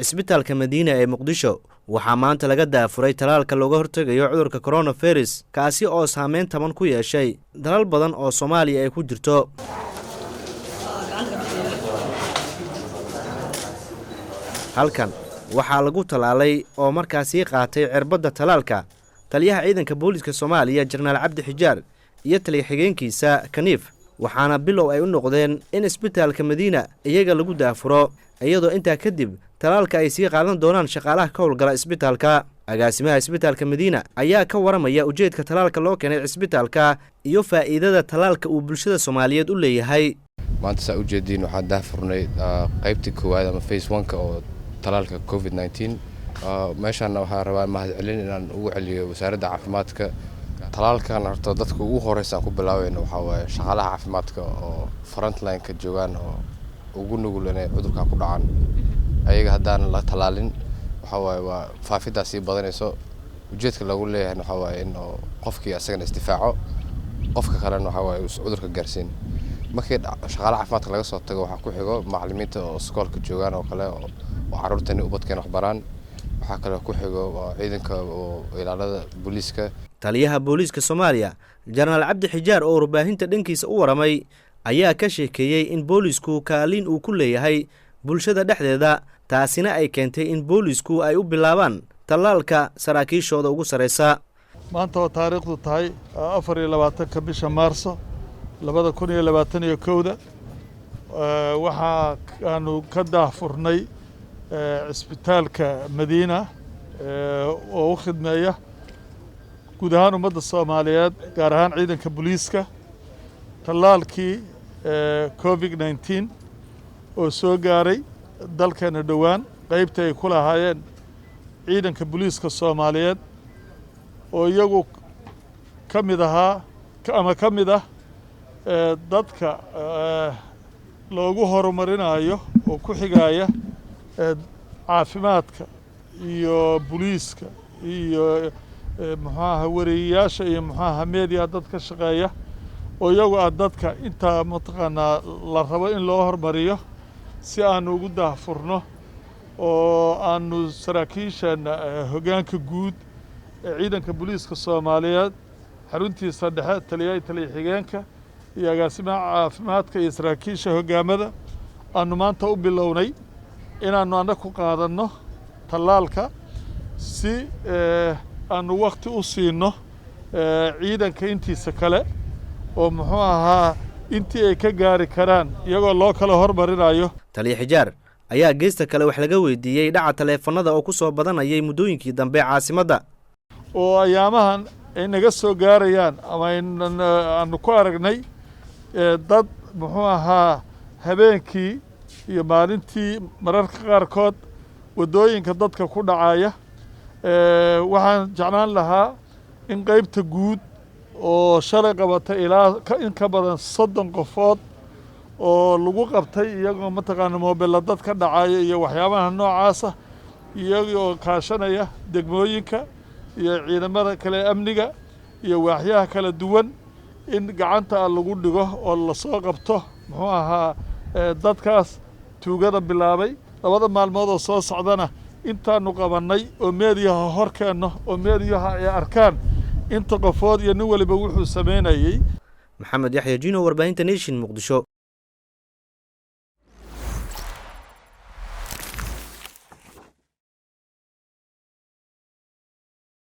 isbitaalka Madiina ee Muqdisho waxaa maanta laga daafuray talaalka looga hortagayo cudurka coronavirus kaasi oo saameyn taban ku yeeshay dalal badan oo Soomaaliya ay ku jirto. halkan waxaa lagu talaalay oo markaasi qaatay cirbadda talaalka taliyaha ciidanka booliska Soomaaliya Jenaraal Cabdi Xijaar iyo taliye xigeenkiisa Kaniif waxaana bilow ay u noqdeen in isbitaalka Madiina iyaga lagu daafuro iyadoo intaa kadib talaalka ay sii qaadan doonaan shaqaalaha ka howlgala isbitaalka. agaasimaha isbitaalka Madiina ayaa ka waramaya ujeedka talaalka loo keenay isbitaalka iyo faa'iidada talaalka uu bulshada Soomaaliyeed u leeyahay. maanta saa ujeedin waxaan daafurnay qaybtii koowaad ama phase 1 oo talaalka COVID-19 meeshaan waxaa rabaa mahadcelin inaan ugu celiyo wasaaradda caafimaadka. talaalkan horta dadka ugu horeysan ku bilaawayna waxa waaye shaqaalaha caafimaadka oo frontline-ka joogaan oo ugu nugul inay cudurka ku dhacaan. ayaga haddaan la talaalin waxa waaye waa faafidaas sii badanayso. ujeedka lagu leeyahay waxa waaye in qofkii asagana isdifaaco qofka kalena waxa waaye cudurka gaarsiin. markii shaqaalaha caafimaadka laga soo tago waxa ku xigo macallimiinta oo iskoolka joogaan oo kale oo carruurtani ubadkeen wax baraan. waxaa kale ku xigo ciidanka oo ilaalada booliska. taliyaha booliska Soomaaliya Jenaraal Cabdi Xijaar oo warbaahinta dhankiisa u waramay ayaa ka sheekeeyay in boolisku kaalin uu ku leeyahay bulshada dhexdeeda taasina ay keentay in boolisku ay u bilaabaan talaalka saraakiishooda ugu sareysa. maanta oo taariikhdu tahay 24 bisha Maarso 2021 waxa aanu ka daafurnay isbitaalka Madiina oo u khidmeeya guud ahaan ummadda Soomaaliyeed gaar ahaan ciidanka booliska talaalkii COVID-19 oo soo gaaray dalkeena dhawaan qaybta ay ku lahaayeen ciidanka booliska Soomaaliyeed oo iyagu ka mid ah dadka loogu horumarinayo oo ku xigaya caafimaadka iyo booliska iyo wareeyaasha iyo media dadka shaqeeya oo iyagu dadka inta mataqaanaa la rabo in loo hormariyo si aan ugu daafurno oo aanu saraakiishan hoggaanka guud ee ciidanka booliska Soomaaliyeed xaruntiisa dhexe taliye xigeenka iyo agaasimaha caafimaadka iyo saraakiisha hoggaamada aanu maanta u bilownay inaanu anagu qaadanno talaalka si aanu waqti u siino ciidanka intiisa kale oo intii ay ka gaari karaan iyagoo loo kala hormarinayo. taliye Xijaar ayaa geesta kale wax laga weydiiyay dhaca taleefanada oo ku soo badanayay muddooyinkii dambe caasimadda oo ayaamahan ay naga soo gaarayaan ama aanu ku aragnay dad habeenkii iyo maalintii mararka qaarkood wadooyinka dadka ku dhacaya. waxaan jeclaan lahaa in qaybta guud oo shalay qabatay ilaa in ka badan 30 qofood oo lagu qabtay iyagoo mataqaana moobila dad ka dhacaya iyo waxyaabaha noocaasa iyagoo kaashanaya degmooyinka iyo ciidamada kale amniga iyo waaxyaha kala duwan in gacanta lagu dhigo oo la soo qabto dadkaas tuugada bilaabay. labada maalmood oo soo socdana intaanu qabanay oo meediyaha horkeenno oo meediyaha ay arkaan inta qofood iyo nin waliba wuxuu sameynayay. Maxamed Yaxya Jino warbaahinta Nation Muqdisho.